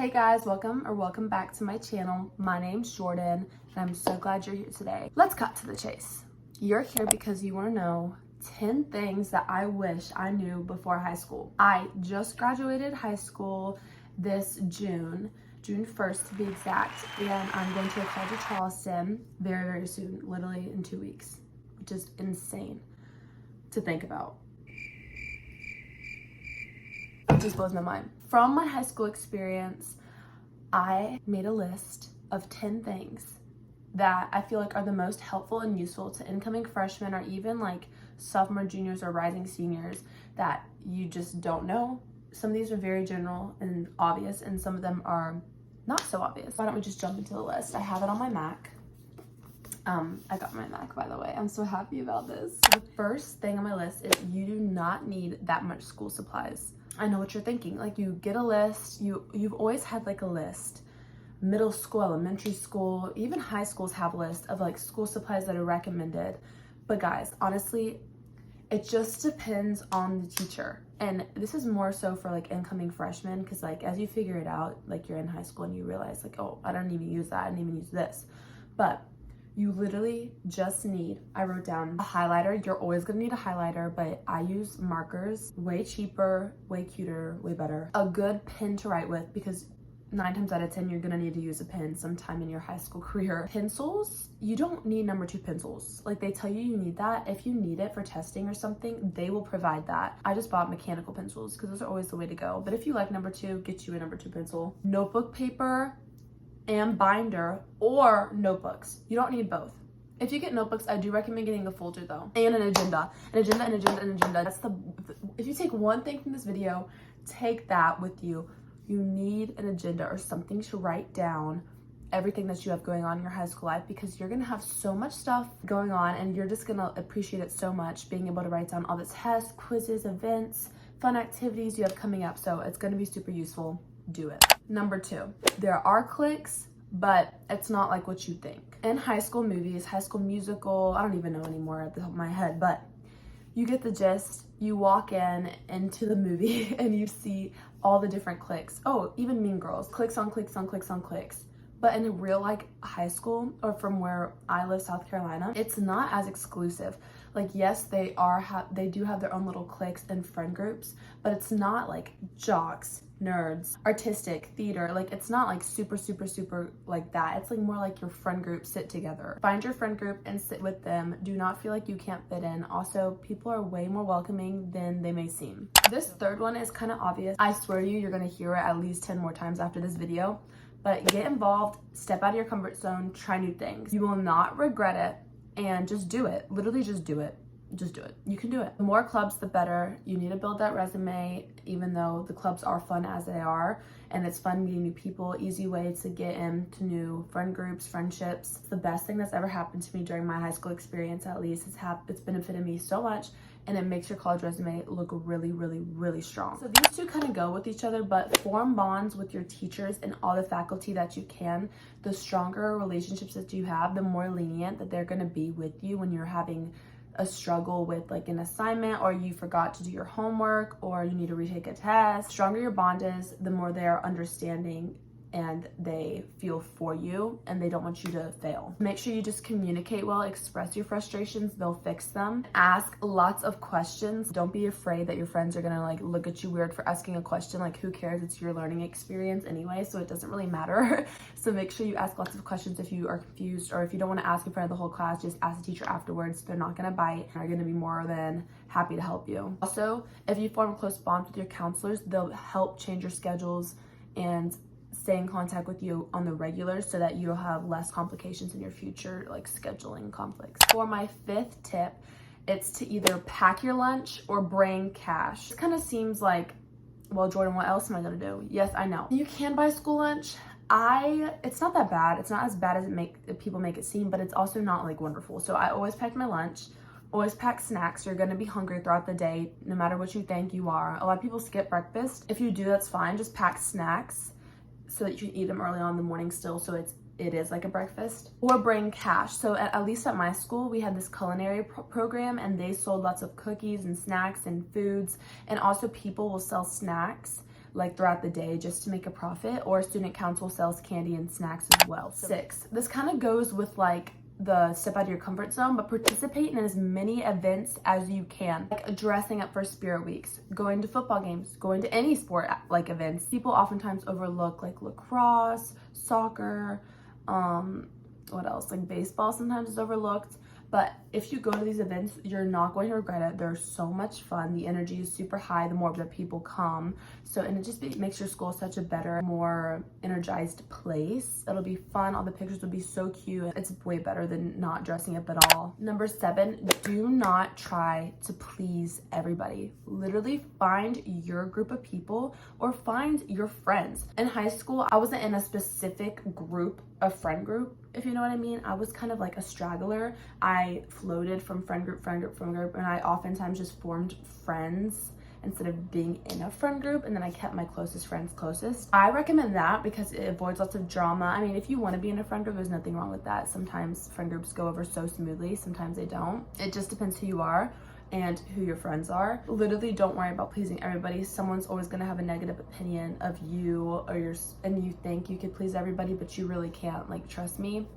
Hey guys, welcome back to my channel. My name's Jordan and I'm so glad you're here today. Let's cut to the chase. You're here because you want to know 10 things that I wish I knew before high school. I just graduated high school this June 1st to be exact, and I'm going to a college of Charleston very soon, literally in 2 weeks, which is insane to think about. It just blows my mind. From my high school experience, I made a list of 10 things that I feel like are the most helpful and useful to incoming freshmen or even like sophomore, juniors, or rising seniors that you just don't know. Some of these are very general and obvious, and some of them are not so obvious. Why don't we just jump into the list? I have it on my Mac. I got my Mac, by the way. I'm so happy about this. The first thing on my list is you do not need that much school supplies. I know what you're thinking. Like, you get a list. You've always had like a list. Middle school, elementary school, even high schools have lists of like school supplies that are recommended. But guys, honestly, it just depends on the teacher. And this is more so for like incoming freshmen, because like as you figure it out, like you're in high school and you realize like, oh, I don't even use that. I didn't even use this. But you literally just need, I wrote down a highlighter. You're always gonna need a highlighter, but I use markers, way cheaper, way cuter, way better. A good pen to write with, because 9 times out of 10, you're gonna need to use a pen sometime in your high school career. Pencils, you don't need number 2 pencils. Like, they tell you need that. If you need it for testing or something, they will provide that. I just bought mechanical pencils because those are always the way to go. But if you like number 2, get you a number 2 pencil. Notebook paper and binder or notebooks. You don't need both. If you get notebooks, I do recommend getting a folder though, and an agenda. An agenda. That's if you take one thing from this video, take that with you. You need an agenda or something to write down everything that you have going on in your high school life, because you're gonna have so much stuff going on and you're just gonna appreciate it so much, being able to write down all the tests, quizzes, events, fun activities you have coming up. So it's gonna be super useful. Do it. Number 2, there are cliques, but it's not like what you think. In high school movies, High School Musical, I don't even know anymore at the top of my head, but you get the gist. You walk into the movie and you see all the different cliques. Oh, even Mean Girls, cliques on cliques on cliques on cliques. But in real like high school, or from where I live, South Carolina, it's not as exclusive. Like, yes, they do have their own little cliques and friend groups, but it's not like jocks, nerds, artistic, theater. Like, it's not like super like that. It's like more like your friend group sit together. Find your friend group and sit with them. Do not feel like you can't fit in. Also, people are way more welcoming than they may seem. This third one is kind of obvious. I swear to you, you're gonna hear it at least 10 more times after this video. But get involved, step out of your comfort zone, try new things. You will not regret it, and just do it. Literally just do it. Just do it. You can do it. The more clubs, the better. You need to build that resume, even though the clubs are fun as they are, and it's fun meeting new people. Easy way to get into new friend groups, friendships. The best thing that's ever happened to me during my high school experience, at least, it's benefited me so much, and it makes your college resume look really strong. So these two kind of go with each other, but form bonds with your teachers and all the faculty that you can. The stronger relationships that you have, the more lenient that they're gonna be with you when you're having a struggle with like an assignment, or you forgot to do your homework, or you need to retake a test. The stronger your bond is, the more they are understanding and they feel for you and they don't want you to fail. Make sure you just communicate well, express your frustrations, they'll fix them. Ask lots of questions. Don't be afraid that your friends are gonna like look at you weird for asking a question. Like, who cares? It's your learning experience anyway, so it doesn't really matter. So make sure you ask lots of questions if you are confused, or if you don't want to ask in front of the whole class, just ask the teacher afterwards. They're not gonna bite. They're gonna be more than happy to help you. Also, if you form close bonds with your counselors, they'll help change your schedules and stay in contact with you on the regular, so that you'll have less complications in your future, like scheduling conflicts. For my 5th tip, it's to either pack your lunch or bring cash. It kind of seems like, well, Jordan, what else am I gonna do? Yes, I know. You can buy school lunch. It's not that bad. It's not as bad as people make it seem, but it's also not like wonderful. So I always pack my lunch. Always pack snacks. You're gonna be hungry throughout the day, no matter what you think you are. A lot of people skip breakfast. If you do, that's fine. Just pack snacks so that you can eat them early on in the morning still, so it is like a breakfast. Or bring cash. So at least at my school, we had this culinary program, and they sold lots of cookies and snacks and foods, and also people will sell snacks like throughout the day just to make a profit, or student council sells candy and snacks as well. 6, this kind of goes with like the step out of your comfort zone, but participate in as many events as you can, like dressing up for spirit weeks, going to football games, going to any sport like events. People oftentimes overlook like lacrosse, soccer, what else, like baseball sometimes is overlooked. But if you go to these events, you're not going to regret it. They're so much fun. The energy is super high the more that people come. So, and it just makes your school such a better, more energized place. It'll be fun. All the pictures will be so cute. It's way better than not dressing up at all. Number 7, do not try to please everybody. Literally find your group of people or find your friends. In high school, I wasn't in a specific group, a friend group, if you know what I mean. I was kind of like a straggler. I floated from friend group, and I oftentimes just formed friends instead of being in a friend group, and then I kept my closest friends closest. I recommend that because it avoids lots of drama. I mean, if you want to be in a friend group, there's nothing wrong with that. Sometimes friend groups go over so smoothly, sometimes they don't. It just depends who you are and who your friends are. Literally, don't worry about pleasing everybody. Someone's always gonna have a negative opinion of you and you think you could please everybody, but you really can't. Like, trust me,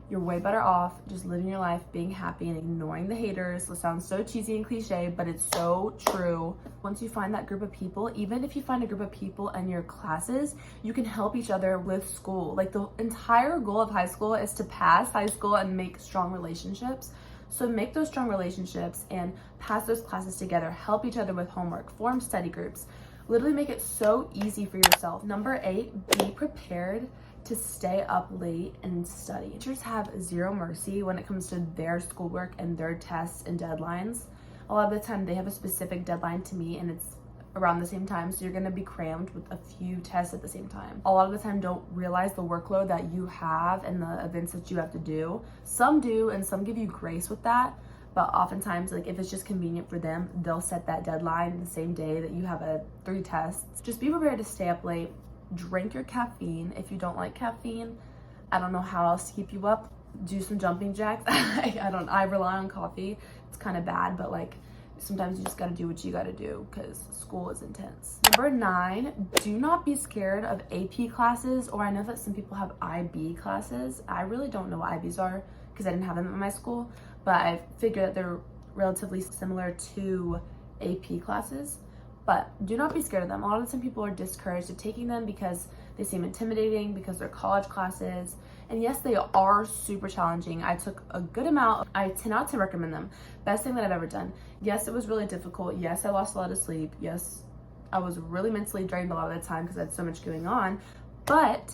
you're way better off just living your life, being happy, and ignoring the haters. It sounds so cheesy and cliche, but it's so true. Once you find that group of people, even if you find a group of people in your classes, you can help each other with school. Like, the entire goal of high school is to pass high school and make strong relationships. So make those strong relationships and pass those classes together. Help each other with homework, form study groups. Literally make it so easy for yourself. Number 8, be prepared to stay up late and study. Teachers have zero mercy when it comes to their schoolwork and their tests and deadlines. A lot of the time they have a specific deadline to meet and it's around the same time, so you're gonna be crammed with a few tests at the same time. A lot of the time don't realize the workload that you have and the events that you have to do. Some do, and some give you grace with that, but oftentimes, like, if it's just convenient for them, they'll set that deadline the same day that you have 3 tests. Just be prepared to stay up late. Drink your caffeine. If you don't like caffeine, I don't know how else to keep you up. Do some jumping jacks. I rely on coffee. It's kind of bad, but like, sometimes you just gotta do what you gotta do because school is intense. Number 9, do not be scared of AP classes, or I know that some people have IB classes. I really don't know what IBs are because I didn't have them in my school, but I figure that they're relatively similar to AP classes. But do not be scared of them. A lot of the time people are discouraged of taking them because they seem intimidating, because they're college classes. And yes, they are super challenging. I took a good amount. I tend not to recommend them. Best thing that I've ever done. Yes, it was really difficult. Yes, I lost a lot of sleep. Yes, I was really mentally drained a lot of the time because I had so much going on. But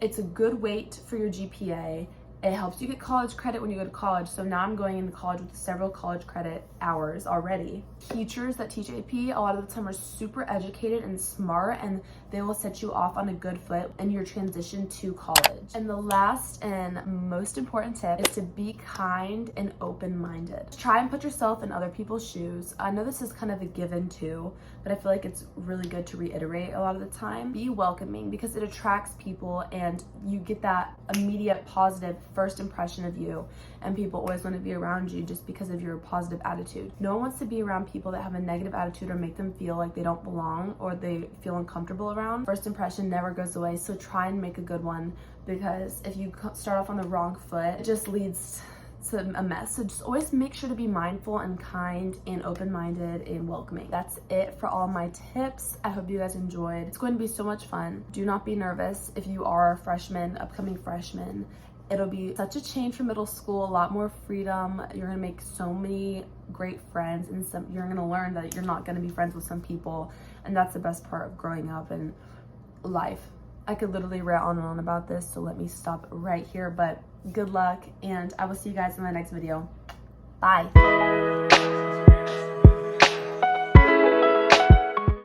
it's a good weight for your GPA. It helps you get college credit when you go to college. So now I'm going into college with several college credit hours already. Teachers that teach AP a lot of the time are super educated and smart, and they will set you off on a good foot in your transition to college. And the last and most important tip is to be kind and open-minded. Try and put yourself in other people's shoes. I know this is kind of a given too, but I feel like it's really good to reiterate a lot of the time. Be welcoming because it attracts people and you get that immediate positive first impression of you, and people always want to be around you just because of your positive attitude. No one wants to be around people that have a negative attitude or make them feel like they don't belong or they feel uncomfortable around. First impression never goes away, so try and make a good one, because if you start off on the wrong foot, it just leads to a mess. So just always make sure to be mindful and kind and open-minded and welcoming. That's it for all my tips. I hope you guys enjoyed. It's going to be so much fun. Do not be nervous if you are a freshman, upcoming freshman. It'll be such a change from middle school, a lot more freedom. You're gonna make so many great friends, and you're gonna learn that you're not gonna be friends with some people, and that's the best part of growing up in life. I could literally rant on and on about this, so let me stop right here, but good luck, and I will see you guys in my next video. Bye.